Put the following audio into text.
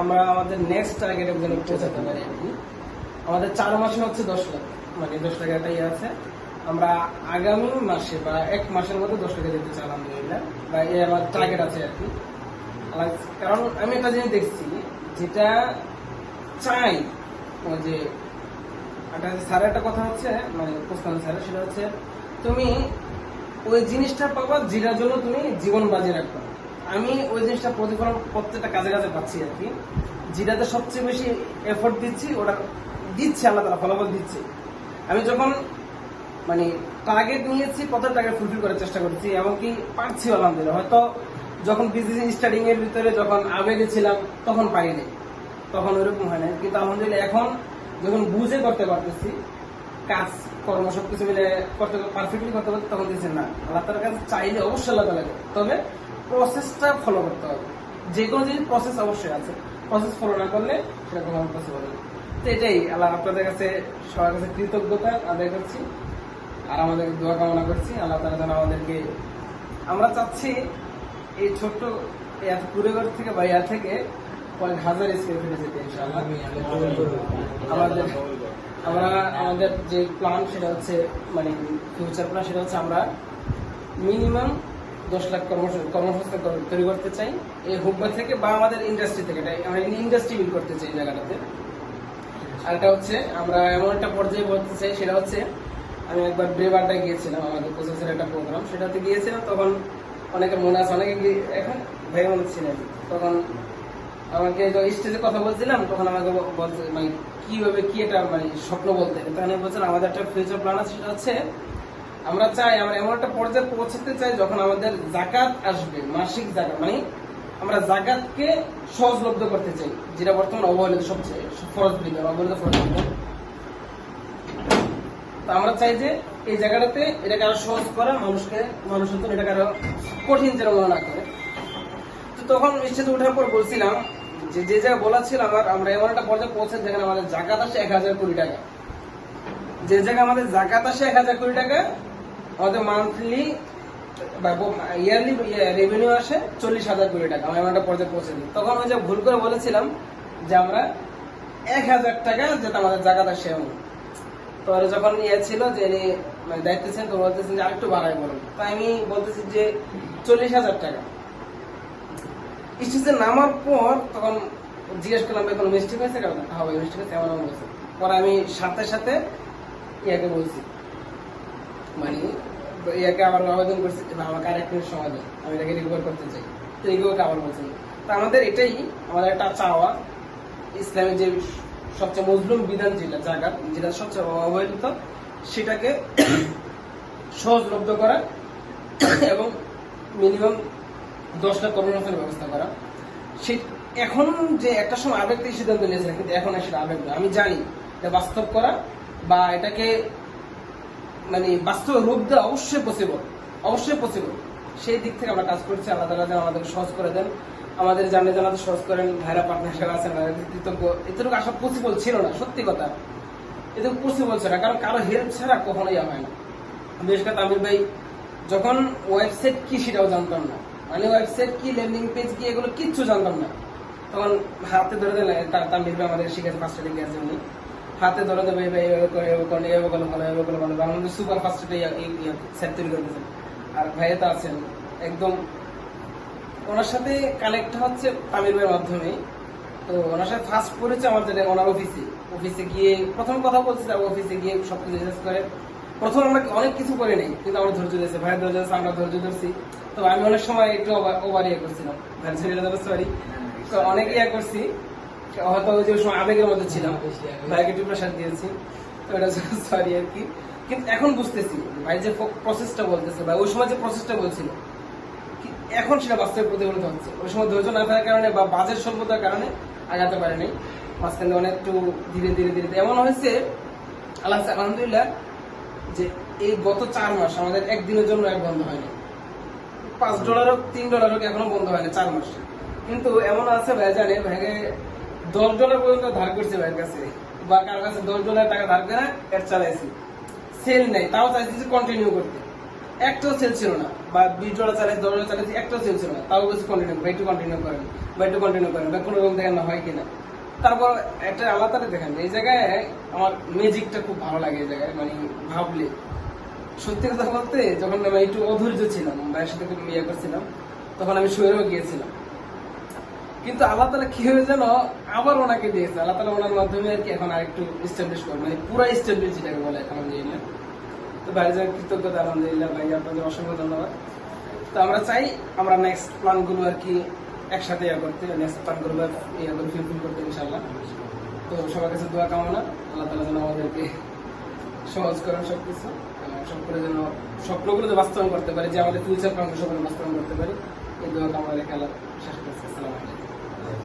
আমরা আমাদের নেক্সট টার্গেটের জন্য পৌঁছাতে পারি আর কি। আমাদের 4 মাসে হচ্ছে 10 লাখ, মানে 10 লাখ এটাই আছে। আমরা আগামী মাসে বা 1 মাসের মধ্যে 10 লাখ দিতে চাই আলহামদুলিল্লাহ, বা এই আমার টার্গেট আছে আর কি। কারণ আমি একটা জিনিস দেখছি যেটা চাই, ওই যে স্যারের একটা কথা হচ্ছে, মানে কোস্তান স্যারের, সেটা হচ্ছে তুমি ওই জিনিসটা পাবা যেটার জন্য তুমি জীবন বাজি রাখবা। আমি ওই জিনিসটা প্রতিফলন প্রত্যেকটা কাজে কাজে পাচ্ছি আর কি। যেটাতে সবচেয়ে বেশি এফোর্ট দিচ্ছি ওটা দিচ্ছে আল্লাহ তাআলা ফলাফল দিচ্ছে। আমি যখন মানে টার্গেট নিয়েছি প্রত্যেক টার্গেট ফুলফিল করার চেষ্টা করছি, এমনকি পারছি আলহামদুলিল্লাহ। হয়তো যখন বিজনেস স্টার্টিং এর ভিতরে যখন আবেগে ছিলাম তখন পারিনি, তখন ওইরকম হয় না, কিন্তু আলহামদুলিল্লাহ এখন যখন বুঝে করতে পারতেছি, কাজ কর্ম সবকিছু মিলে করতে পারফেক্টলি করতে পারছি, তখন দিচ্ছেন না আল্লাহ তাআলার কাছে চাইলে অবশ্যই আল্লাহ তাআলা দেবে, তবে প্রসেসটা ফলো করতে হবে। যে কোনো জিনিস প্রসেস অবশ্যই আছে, প্রসেস ফলো না করলে সেটা কখনো পসিবল হবে। তো এটাই আল্লাহ আপনাদের কাছে সবার কাছে কৃতজ্ঞতা আদায় করছি, আর আমাদের দোয়া কামনা করছি আল্লাহ তাআলা যেন আমাদেরকে, আমরা চাচ্ছি এই ছোট্ট এত কুড়েঘর থেকে বা ইয়া থেকে কয়েক হাজার স্কোয়ার ফিটে যেতে ইনশাআল্লাহ। আমাদের আমাদের যে প্ল্যান সেটা হচ্ছে, মানে ফিউচার প্ল্যান সেটা হচ্ছে আমরা মিনিমাম 10 লাখ কর্মসংস্থান তৈরি করতে চাই এই হুব্বা থেকে, বা আমাদের ইন্ডাস্ট্রি থেকে। আমরা ইন্ডাস্ট্রি বিল্ড করতে চাই এই জায়গাটাতে। আর এটা হচ্ছে আমরা এমন একটা পর্যায়ে বলতে চাই, সেটা হচ্ছে আমি একবার ব্রেবারটায় গিয়েছিলাম, আমাদের প্রসেসের একটা প্রোগ্রাম, সেটাতে গিয়েছিলাম। তখন অনেকের মনে আছে, অনেকে এখন ভাই মনে ছিলেন, তখন আমাকে স্টেজে কথা বলছিলাম, তখন আমাকে বলতে মানে কিভাবে কি এটা মানে স্বপ্ন বলতে, তখন আমি বলছিলাম আমাদের একটা ফিউচার প্ল্যান আছে, সেটা হচ্ছে আমরা চাই, আমরা এমন একটা পর্যায়ে পৌঁছাতে চাই যখন আমাদের জাকাত আসবে, মাসিক জাকাত, মানে আমরা জাকাতকে সহজলভ্য করতে চাই, যেটা বর্তমানে অবহেলিত, সবচেয়ে ফরজ বিধান, অবহেলিত ফরজ বিধান। তো আমরা চাই যে এই জায়গাটাতে এটাকে আরো সহজ করা, মানুষের জন্য এটাকে আরো কঠিন যেন মনে না করে। তো তখন স্টেজে ওঠার পর বলছিলাম যে যে জায়গায় বলা ছিল আমরা এমন একটা পর্যায়ে পৌঁছে যেখানে আমাদের জাকাত আসে 1000 কোটি টাকা, যে জায়গায় আমাদের জাকাত আসে 1000 কোটি টাকা, আমাদের মান্থলি বা ইয়ারলি রেভিনিউ আসে 40,000 কোটি টাকা, আমরা এমন একটা পর্যায়ে পৌঁছে দিই। তখন ওই যে ভুল করে বলেছিলাম যে আমরা 1000 টাকা যাতে আমাদের জাকাত আসে এমন। তো যখন ইয়ে ছিল যে মানে দায়িত্ব ছিলেন, তো বলতেছেন যে আরেকটু বাড়াই বলুন। তাই আমি বলতেছি যে 40,000 টাকা। স্টেজে নামার পর তখন জিজ্ঞেস করলাম ভাই কোনো মিস্টেক হয়েছে, কারণ হ্যাঁ ভাই মিস্টেক হয়েছে, এমন বলছে। পরে আমি সাথে সাথে ইয়াকে বলছি, মানে ইয়াকে আবার আবেদন করছি আমাকে আর 1 মিনিট সময় দেয়, আমি এটাকে রিকভার করতে চাই। তো এইগুলোকে আবার বলছেন। তো আমাদের এটাই আমাদের একটা চাওয়া, ইসলামের যে সবচেয়ে মজলুম বিধান যেটা জাকাত, যেটা সবচেয়ে অবহেলিত, সেটাকে সহজলভ্য করা এবং মিনিমাম 10 লাখ কর্মসংস্থানের ব্যবস্থা করা। এখন যে একটা সময় আবেগ থেকে সিদ্ধান্ত নিয়েছিলাম, কিন্তু এখন সেটা আবেগ নয়, আমি জানি এটা বাস্তব করা বা এটাকে মানে বাস্তব রূপ দেওয়া অবশ্যই পসিবল। সেই দিক থেকে আমরা কাজ করছি। আল্লাহ তাআলা যেন আমাদের সহজ করে দেন, আমাদের জানাতে সহজ করেন। ভাইরা পার্টনার সাথে আছেন, কৃতজ্ঞ। এতটুকু আসা পসিবল ছিল না, সত্যি কথা, এটুকু পসিবল ছিল না, কারণ কারো হেল্প ছাড়া কখনোই হয় না। বিশেষ করে তামির ভাই যখন ওয়েবসাইট কি সেটাও জানতাম না, মানে ওয়েবসাইট কি, ল্যান্ডিং পেজ কি, এগুলো কিচ্ছু জানতাম না। তখন হাতে ধরে দিলেন, তামির ভাই আমাদের শিখেছে, ফার্স্ট এডে গেছে উনি, হাতে ধরে দেবে ভালো আমাদের সুপার ফার্স্ট সেট তৈরি করে দিয়েছেন। আর ভাইয়া তো আছেন একদম, ওনার সাথে কানেক্ট হচ্ছে তামির ভাইয়ের মাধ্যমে। তো ওনার সাথে ফার্স্ট পড়েছে আমার, যেটা ওনার অফিসে গিয়ে প্রথম কথা বলছি, অফিসে গিয়ে সবকিছু রিসার্চ করে। প্রথম আমরা অনেক কিছু করে নেই, কিন্তু আমরা ধৈর্য দিয়েছি, ভাইয়ের ধৈর্য দিয়েছে, আমরা ধৈর্য ধরছি। তো আমি অনেক সময় একটু ওভার ইয়ে করছিলাম, সরি, তো অনেক ইয়ে করছি, হয়তো ওই যে সময় আবেগের মধ্যে ছিলাম, ভাইকে একটু প্রেশার দিয়েছি, তো এটা সরি আর কি। কিন্তু এখন বুঝতেছি ভাই যে প্রসেসটা বলতেছে, ভাই ওই সময় যে প্রসেসটা বলছিল, এখন সেটা বাস্তবে প্রতিফলিত হচ্ছে। ওই সময় ধৈর্য না থাকার কারণে বা বাজেট স্বল্পতার কারণে আগাতে পারেনি, মাঝখানে অনেক একটু ধীরে এমন হয়েছে আলহামদুলিল্লাহ যে এই গত 4 মাস আমাদের একদিনের জন্য এক বন্ধ হয়নি। $5 হোক $3 হোক এখনো বন্ধ হয়নি 4 মাস। কিন্তু এমন আছে ভাই জানে, ভাইকে $10 পর্যন্ত ধার করছে ভাইয়ের কাছে, বা কারোর কাছে $10 টাকা ধার করে এর চালাইছি, সেল নেই, তাও চাইছি যে কন্টিনিউ করতে। একটাও সেল ছিল না, বা 20 ডলার চালাইছি, 10 ডলার চালাইছি, একটাও সেল ছিল না। তাও বলছি কন্টিনিউ বা একটু কন্টিনিউ করেন বা একটু কন্টিনিউ করেন বা কোনো রকম দেখেন না হয় কিনা। তারপর একটা আল্লাহ তাআলা দেখেন এই জায়গায় আমার ম্যাজিকটা খুব ভালো লাগে। এই জায়গায় মানে ভাবলে সত্যি কথা বলতে, যখন আমি একটু অধৈর্য ছিলাম, ভাইয়ের সাথে খুব ইয়ে করছিলাম, তখন আমি শুয়েও গিয়েছিলাম। কিন্তু আল্লাহ তাআলা কি হয়ে যেন আবার ওনাকে দিয়েছে। আল্লাহ তাআলা ওনার মাধ্যমে আর কি এখন আরেকটু এস্টাবলিশ করবে, মানে পুরো এস্টাবলিশ যেটাকে বলে আলহামদুলিল্লাহ। তো ভাইয়ের জন্য কৃতজ্ঞতা আলহামদুলিল্লাহ, ভাই আপনাদের অসংখ্য ধন্যবাদ। তো আমরা চাই আমরা নেক্সট প্ল্যানগুলো আর কি একসাথে ইয়ে করতে, নেক্সট প্ল্যানগুলো ইয়ে করে ফুলফিল করতে ইনশাআল্লাহ। তো সবার কাছে দোয়া কামনা, আল্লাহ তাআলা যেন আমাদেরকে সহজ করেন সবকিছু, সব করে যেন স্বপ্নগুলো বাস্তবায়ন করতে পারি, যে আমাদের ফিউচার প্ল্যান সবাই বাস্তবায়ন করতে পারি। এই দোয়া কামনা রেখে আল্লাহ শেষ করছি। আসসালামু আলাইকুম।